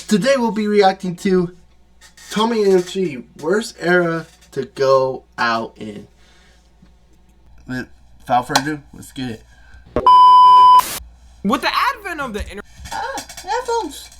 Today we'll be reacting to Tommy and MG, worst era to go out in. Without further ado, let's get it. With the advent of the Headphones.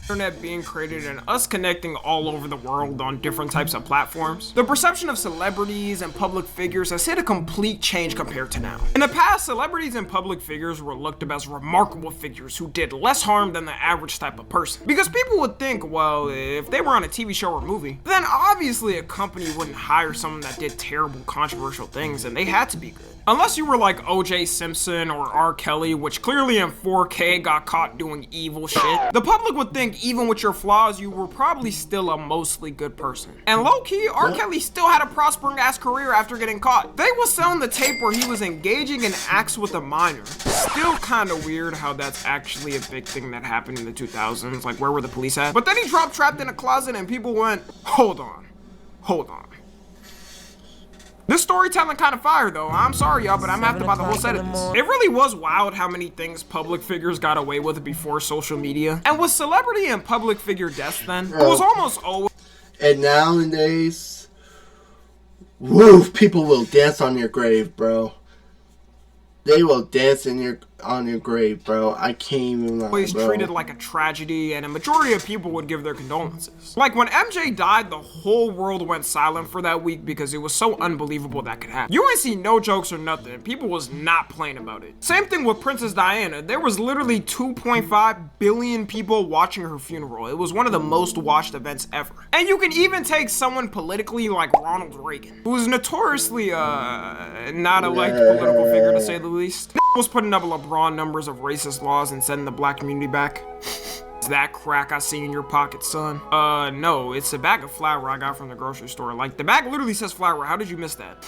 internet being created and us connecting all over the world on different types of platforms, the perception of celebrities and public figures has hit a complete change compared to now. In the past, celebrities and public figures were looked at as remarkable figures who did less harm than the average type of person. Because people would think, well, if they were on a TV show or movie, then obviously a company wouldn't hire someone that did terrible, controversial things, and they had to be good. Unless you were like OJ Simpson or R. Kelly, which clearly in 4K got caught doing evil shit, the public would think even with your flaws, you were probably still a mostly good person. And low-key, R. Kelly still had a prospering ass career after getting caught. They was selling the tape where he was engaging in acts with a minor. Still kinda weird how that's actually a big thing that happened in the 2000s, like where were the police at? But then he dropped Trapped in a Closet and people went, hold on. This storytelling kind of fire though. I'm sorry y'all, but I'm gonna have to buy the whole set of this. It really was wild how many things public figures got away with before social media. And with celebrity and public figure deaths then, it was almost always... And nowadays, woo, people will dance on your grave, bro. They will dance on your grave, bro. I can't even lie, always bro. Treated like a tragedy, and a majority of people would give their condolences. Like when MJ died, the whole world went silent for that week because it was so unbelievable that could happen. You ain't see no jokes or nothing. People was not playing about it. Same thing with Princess Diana. There was literally 2.5 billion people watching her funeral. It was one of the most watched events ever. And you can even take someone politically like Ronald Reagan, who was notoriously not a liked political figure to say the least. Was putting up LeBron numbers of racist laws and sending the black community back. Is that crack I see in your pocket, son? No, it's a bag of flour I got from the grocery store. Like, the bag literally says flour. How did you miss that?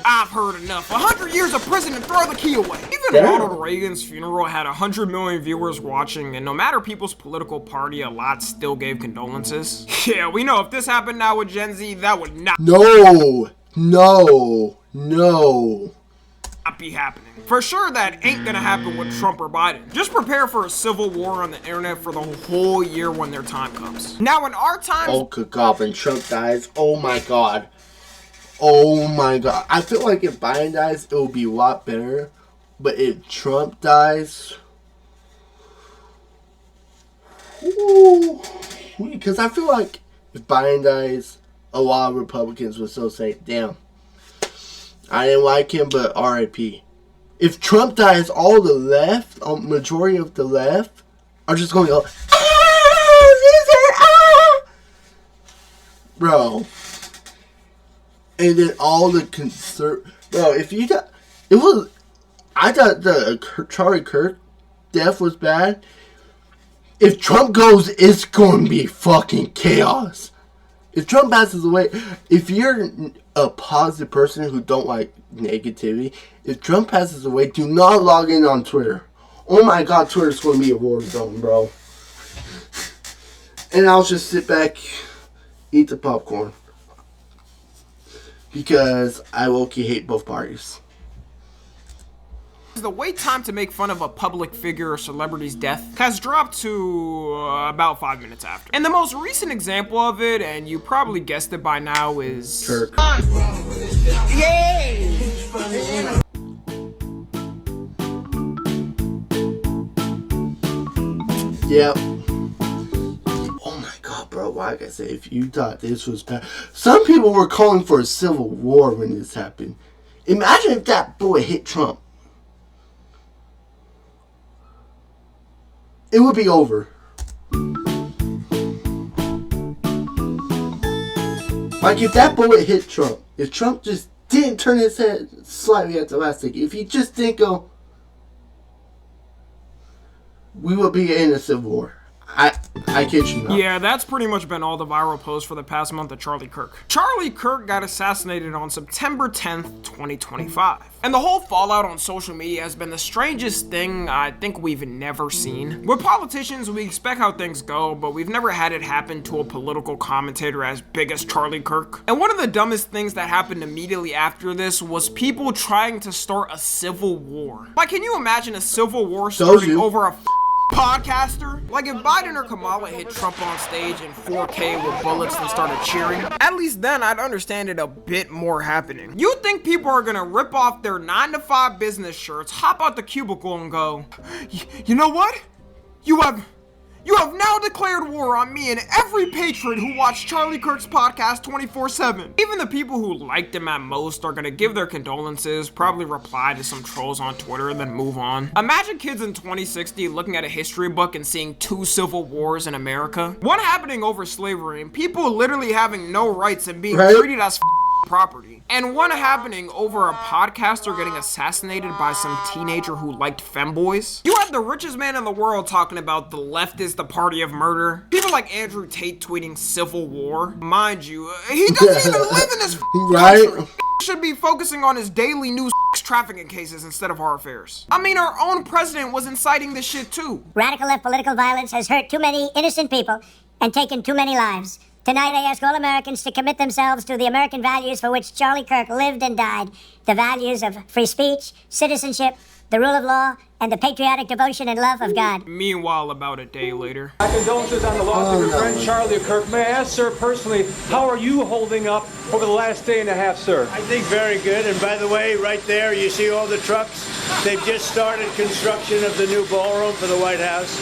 I've heard enough. 100 years of prison and throw the key away. Even Ronald Reagan's funeral had 100 million viewers watching, and no matter people's political party, a lot still gave condolences. Yeah, we know if this happened now with Gen Z, that would not be happening. For sure that ain't gonna happen with Trump or Biden. Just prepare for a civil war on the internet for the whole year when their time comes. Now in our time— oh good god, when Trump dies, oh my god. Oh my god. I feel like if Biden dies, it will be a lot better. But if Trump dies, because I feel like if Biden dies, a lot of Republicans would still say, damn, I didn't like him, but RIP. If Trump dies, all the left, majority of the left, are just going to go, bro. And then all the bro, if you die, I thought the Charlie Kirk death was bad. If Trump goes, it's going to be fucking chaos. If Trump passes away, if you're a positive person who don't like negativity, if Trump passes away, do not log in on Twitter. Oh my god, Twitter's going to be a war zone, bro. And I'll just sit back, eat the popcorn. Because I low-key hate both parties. The wait time to make fun of a public figure or celebrity's death has dropped to about 5 minutes after. And the most recent example of it, and you probably guessed it by now, is Kirk. Yep. Oh my god, bro. Like I said, if you thought this was bad, some people were calling for a civil war when this happened. Imagine if that boy hit Trump. It would be over. Like if that bullet hit Trump, if Trump just didn't turn his head slightly at the last second, if he just didn't go, we would be in a civil war. I kid you not. Yeah, that's pretty much been all the viral posts for the past month of Charlie Kirk. Charlie Kirk got assassinated on September 10th, 2025. And the whole fallout on social media has been the strangest thing I think we've never seen. With politicians, we expect how things go, but we've never had it happen to a political commentator as big as Charlie Kirk. And one of the dumbest things that happened immediately after this was people trying to start a civil war. Like, can you imagine a civil war starting over a podcaster? Like if Biden or Kamala hit Trump on stage in 4K with bullets and started cheering, at least then I'd understand it a bit more happening. You think people are gonna rip off their 9-to-5 business shirts, hop out the cubicle and go, you know what? You have now declared war on me and every patriot who watched Charlie Kirk's podcast 24/7. Even the people who liked him at most are gonna give their condolences, probably reply to some trolls on Twitter, and then move on. Imagine kids in 2060 looking at a history book and seeing 2 civil wars in America. One happening over slavery and people literally having no rights and being treated as property. And one happening over a podcaster getting assassinated by some teenager who liked femboys. You have the richest man in the world talking about the left is the party of murder. People like Andrew Tate tweeting civil war. Mind you, he doesn't even live in this country. Should be focusing on his daily news trafficking cases instead of our affairs. I mean, our own president was inciting this shit too. Radical left political violence has hurt too many innocent people and taken too many lives. Tonight I ask all Americans to commit themselves to the American values for which Charlie Kirk lived and died. The values of free speech, citizenship, the rule of law, and the patriotic devotion and love of God. Meanwhile, about a day later. My condolences on the loss of your friend Charlie Kirk. May I ask, sir, personally, how are you holding up over the last day and a half, sir? I think very good. And by the way, right there, you see all the trucks? They've just started construction of the new ballroom for the White House,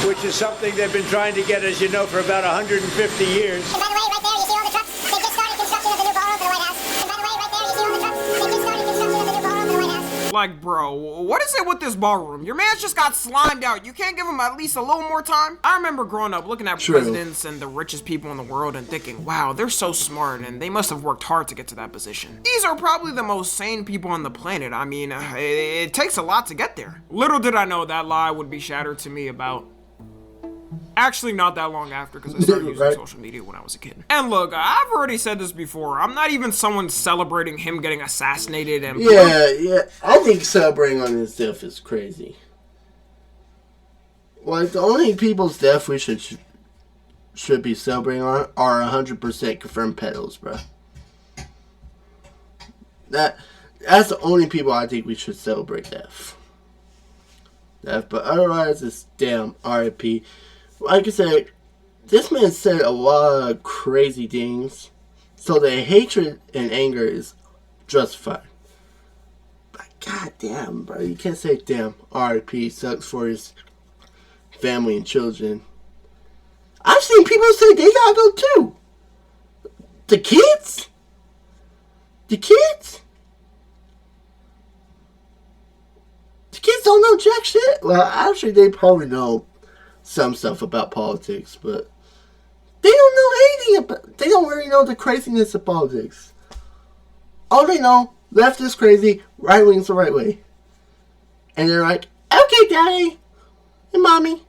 which is something they've been trying to get, as you know, for about 150 years. And by the way, right there, you see all the trucks? They just started construction of the new ballroom for the White House. And by the way, right there, you see all the trucks? They just started construction of the new ballroom for the White House. Like, bro, what is it with this ballroom? Your man's just got slimed out. You can't give him at least a little more time? I remember growing up looking at presidents and the richest people in the world and thinking, wow, they're so smart and they must have worked hard to get to that position. These are probably the most sane people on the planet. I mean, it takes a lot to get there. Little did I know that lie would be shattered to me about... Actually, not that long after, because I started using social media when I was a kid. And look, I've already said this before. I'm not even someone celebrating him getting assassinated and... Yeah. I think celebrating on his death is crazy. Like, the only people's death we should be celebrating on are 100% confirmed pedos, bro. That's the only people I think we should celebrate death. But otherwise, it's damn RIP. Like I said, this man said a lot of crazy things, so the hatred and anger is justified. But goddamn, bro, you can't say damn RIP sucks for his family and children. I've seen people say they gotta go too. The kids? The kids don't know jack shit. Well, actually, they probably know some stuff about politics, but they don't know anything about. They don't really know the craziness of politics. All they know, left is crazy, right wing's the right way, and they're like, "Okay, daddy and mommy."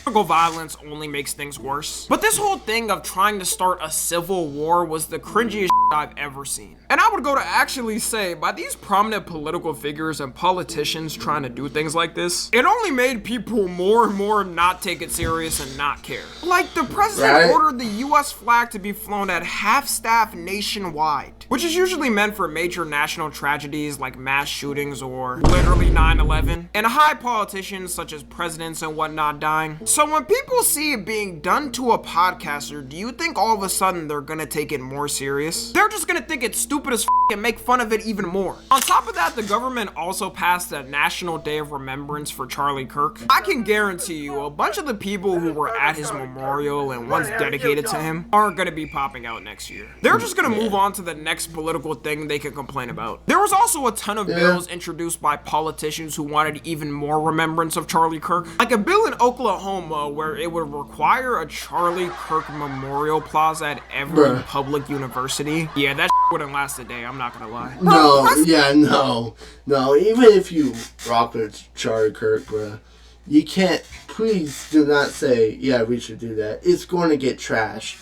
Political violence only makes things worse. But this whole thing of trying to start a civil war was the cringiest I've ever seen. And I would go to actually say, by these prominent political figures and politicians trying to do things like this, it only made people more and more not take it serious and not care. Like, the president ordered the US flag to be flown at half-staff nationwide, which is usually meant for major national tragedies like mass shootings or literally 9/11, and high politicians such as presidents and whatnot dying. So when people see it being done to a podcaster, do you think all of a sudden they're gonna take it more serious? They're just gonna think it's stupid as f and make fun of it even more. On top of that, the government also passed a National Day of Remembrance for Charlie Kirk. I can guarantee you, a bunch of the people who were at his memorial and once dedicated to him aren't gonna be popping out next year. They're just gonna move on to the next political thing they can complain about. There was also a ton of bills introduced by politicians who wanted even more remembrance of Charlie Kirk. Like a bill in Oklahoma where it would require a Charlie Kirk memorial plaza at every public university. Yeah, that wouldn't last a day, I'm not gonna lie. No, even if you rock with Charlie Kirk, bro, you can't, please do not say, yeah, we should do that. It's going to get trashed.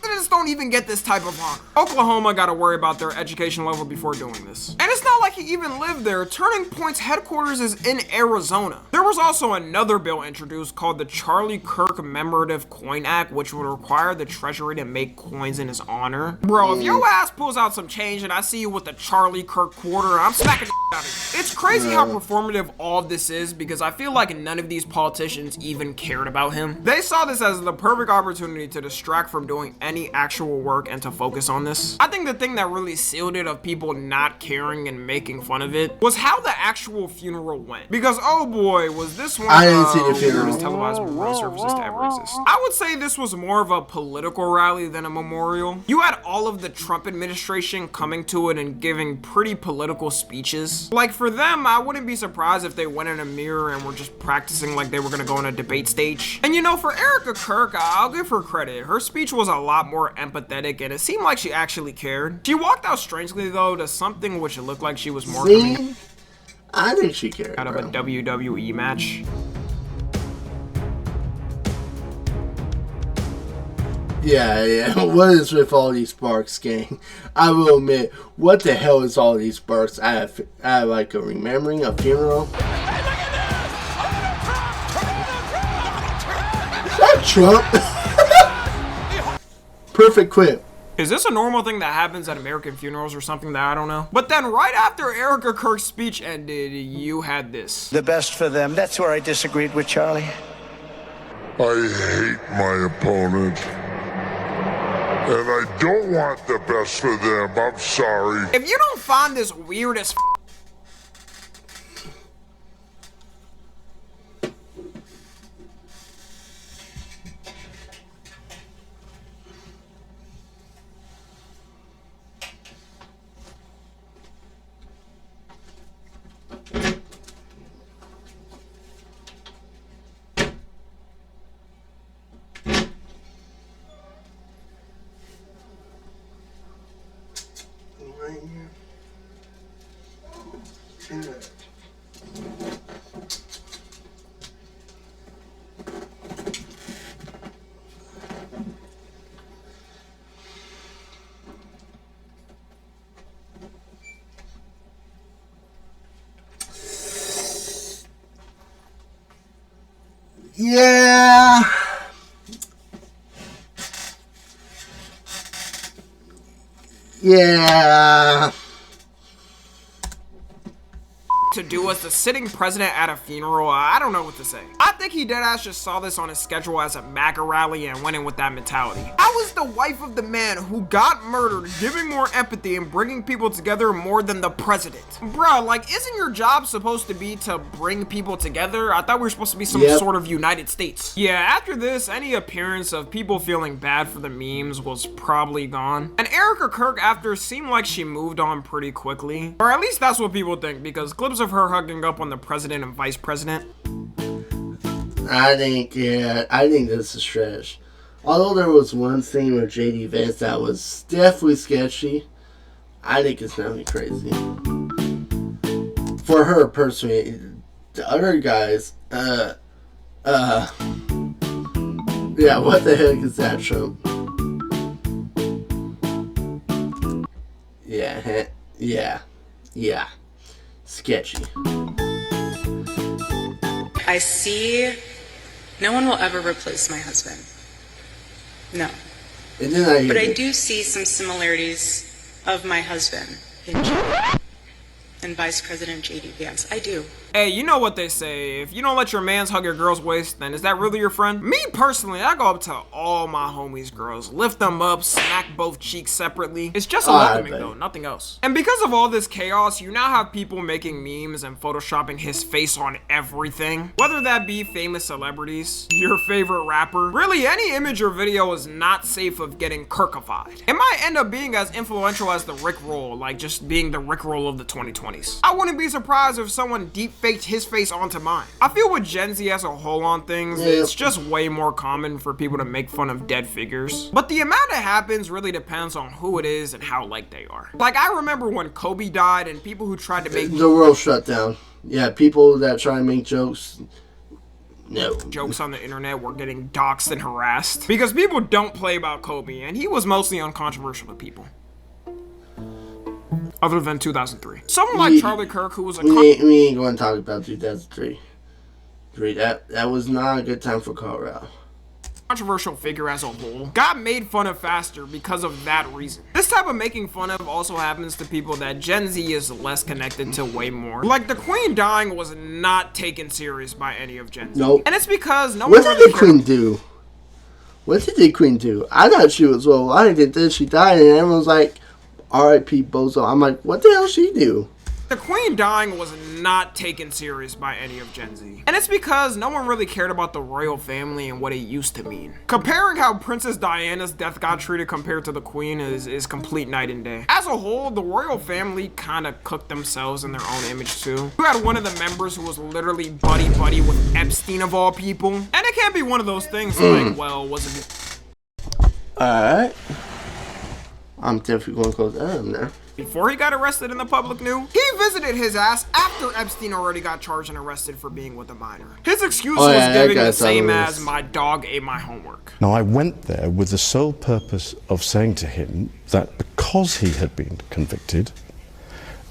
Just don't even get this type of honor. Oklahoma gotta worry about their education level before doing this. And it's not like like he even lived there. Turning Point's headquarters is in Arizona. There was also another bill introduced called the Charlie Kirk Commemorative Coin Act, which would require the Treasury to make coins in his honor. Bro, if your ass pulls out some change and I see you with the Charlie Kirk quarter, I'm smacking the out of you. It's crazy how performative all of this is, because I feel like none of these politicians even cared about him. They saw this as the perfect opportunity to distract from doing any actual work and to focus on this. I think the thing that really sealed it of people not caring and making fun of it was how the actual funeral went. Because oh boy, was this one I didn't see the funeral. weirdest televised memorial services to ever exist. I would say this was more of a political rally than a memorial. You had all of the Trump administration coming to it and giving pretty political speeches. Like for them, I wouldn't be surprised if they went in a mirror and were just practicing like they were gonna go on a debate stage. And you know, for Erica Kirk, I'll give her credit. Her speech was a lot more empathetic and it seemed like she actually cared. She walked out strangely though to something which it looked like she was more coming I think she cared. out of a WWE match. Yeah. What is with all these sparks, gang? I will admit, what the hell is all these sparks? I have like a remembering a funeral. Is that Trump? Perfect quip. Is this a normal thing that happens at American funerals or something that I don't know? But then right after Erica Kirk's speech ended, you had this. The best for them. That's where I disagreed with Charlie. I hate my opponent. And I don't want the best for them. I'm sorry. If you don't find this weird as Yeah. Yeah. to do as the sitting president at a funeral, I don't know what to say. I think he deadass just saw this on his schedule as a MAGA rally and went in with that mentality. How is the wife of the man who got murdered giving more empathy and bringing people together more than the president? Bruh, like, isn't your job supposed to be to bring people together? I thought we were supposed to be some sort of United States. Yeah, after this, any appearance of people feeling bad for the memes was probably gone. And Erica Kirk after seemed like she moved on pretty quickly. Or at least that's what people think, because clips of her hugging up on the president and vice president. I think this is trash. Although there was one thing with JD Vance that was definitely sketchy, I think it's nothing crazy. For her personally, the other guys, yeah, what the heck is that, Trump? Yeah. Sketchy. I see no one will ever replace my husband. No. And then But I do see some similarities of my husband and Vice President J.D. Vance. I do. Hey, you know what they say, if you don't let your mans hug your girl's waist, then is that really your friend? Me personally, I go up to all my homies' girls, lift them up, smack both cheeks separately. It's just a welcoming though, nothing else. And because of all this chaos, you now have people making memes and photoshopping his face on everything. Whether that be famous celebrities, your favorite rapper, really any image or video is not safe of getting Kirkified. It might end up being as influential as the Rickroll, like just being the Rickroll of the 2020s. I wouldn't be surprised if someone deep faked his face onto mine. I feel with Gen Z as a whole on things, it's just way more common for people to make fun of dead figures. But the amount that happens really depends on who it is and how like they are. Like I remember when Kobe died and people who tried to make the world shut down. Yeah, people that try and make jokes. No. Jokes on the internet were getting doxxed and harassed. Because people don't play about Kobe and he was mostly uncontroversial to people. other than 2003. Someone like Charlie Kirk, who was a we ain't going to talk about 2003. That was not a good time for Colorado. Controversial figure as a whole, got made fun of faster because of that reason. This type of making fun of also happens to people that Gen Z is less connected to way more. Like, the Queen dying was not taken serious by any of Gen Z. Nope. And it's because no What one did really the Queen do? What did the Queen do? I thought she was well. I didn't think she died, and everyone was like, "R.I.P. Bozo." I'm like, what the hell she do? The Queen dying was not taken serious by any of Gen Z. And it's because no one really cared about the royal family and what it used to mean. Comparing how Princess Diana's death got treated compared to the Queen is complete night and day. As a whole, the royal family kind of cooked themselves in their own image too. You had one of the members who was literally buddy-buddy with Epstein of all people. And it can't be one of those things like, well, was it... Alright. I'm definitely going to close that in there. Before he got arrested and the public knew, he visited his ass after Epstein already got charged and arrested for being with a minor. His excuse was giving the same as, my dog ate my homework. Now, I went there with the sole purpose of saying to him that because he had been convicted,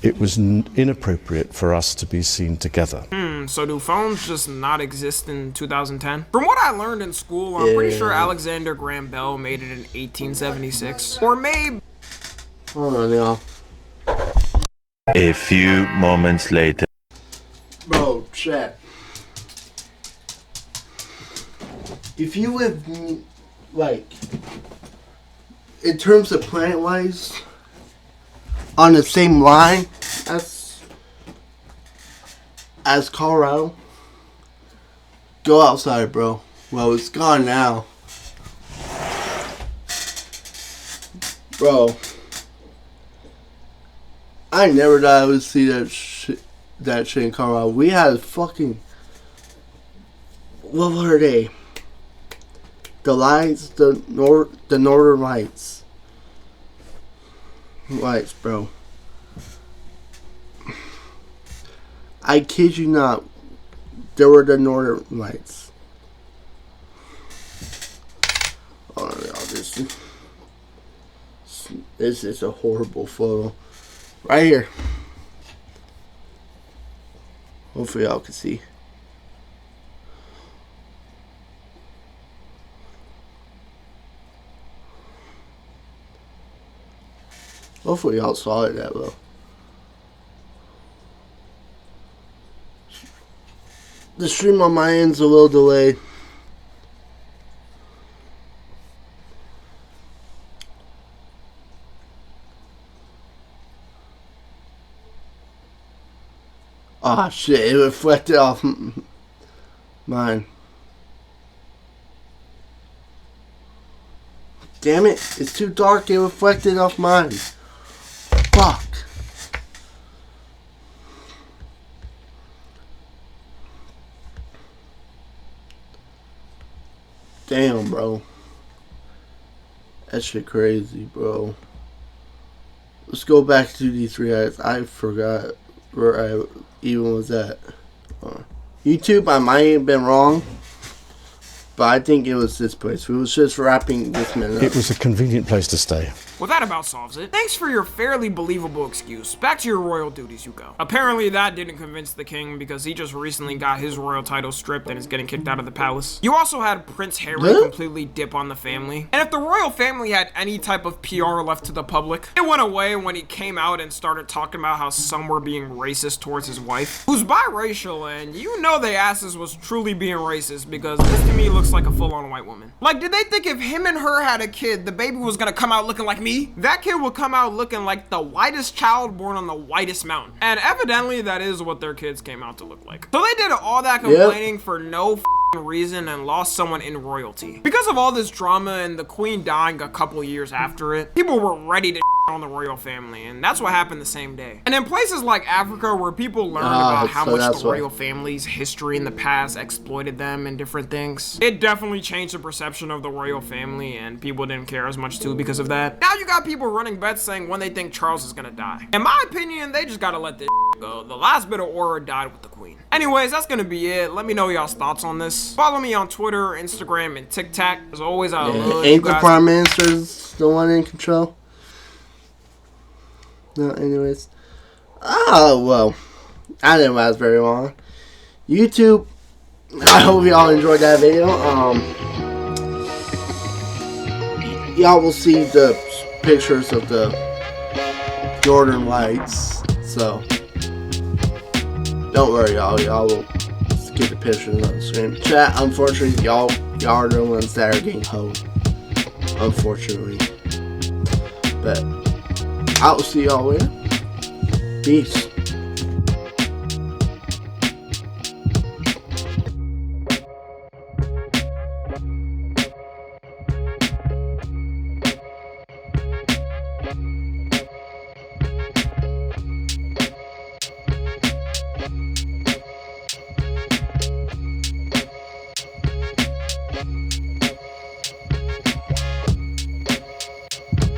it was inappropriate for us to be seen together. So do phones just not exist in 2010? From what I learned in school, I'm pretty sure Alexander Graham Bell made it in 1876. Or maybe... Hold on, y'all. A few moments later. Bro, chat. If you live, like, in terms of planet-wise, on the same line as Colorado, go outside, bro. Well, it's gone now. Bro. I never thought I would see that shit in Colorado. We had fucking... What were they? The lights, the northern lights. Lights, bro. I kid you not. There were the northern lights. Oh, y'all, this is a horrible photo. Right here. Hopefully y'all can see. Hopefully y'all saw it that well. The stream on my end's a little delayed. Ah, shit, it reflected off mine. Damn it, it's too dark, it reflected off mine. Fuck. Damn, bro. That shit crazy, bro. Let's go back to these three eyes. I forgot where I even was at. YouTube, I might have been wrong, but I think it was this place. We was just wrapping this minute up. It was a convenient place to stay. Well, that about solves it. Thanks for your fairly believable excuse. Back to your royal duties you go. Apparently that didn't convince the king because he just recently got his royal title stripped and is getting kicked out of the palace. You also had Prince Harry completely dip on the family. And if the royal family had any type of PR left to the public, it went away when he came out and started talking about how some were being racist towards his wife, who's biracial, and you know they asses was truly being racist because this to me looks like a full-on white woman. Like, did they think if him and her had a kid, the baby was gonna come out looking like me? That kid will come out looking like the whitest child born on the whitest mountain. And evidently that is what their kids came out to look like. So they did all that complaining for no reason and lost someone in royalty. Because of all this drama and the queen dying a couple years after it, people were ready to on the royal family, and that's what happened the same day. And in places like Africa where people learn about how much the royal family's history in the past exploited them and different things, it definitely changed the perception of the royal family, and people didn't care as much too because of that. Now you got people running bets saying when they think Charles is gonna die. In my opinion, they just gotta let this go. The last bit of aura died with the queen. Anyways, that's gonna be it. Let me know y'all's thoughts on this. Follow me on Twitter, Instagram, and TikTok. As always, I love you guys. Ain't the prime minister's the one in control? No, anyways. Oh, well. I didn't last very long. YouTube, I hope y'all enjoyed that video. Y'all will see the pictures of the Northern Lights. So, don't worry, y'all. Y'all will get the pictures on the screen. Chat, unfortunately, y'all are the ones that are getting hoed. Unfortunately. But, I will see y'all later. Peace.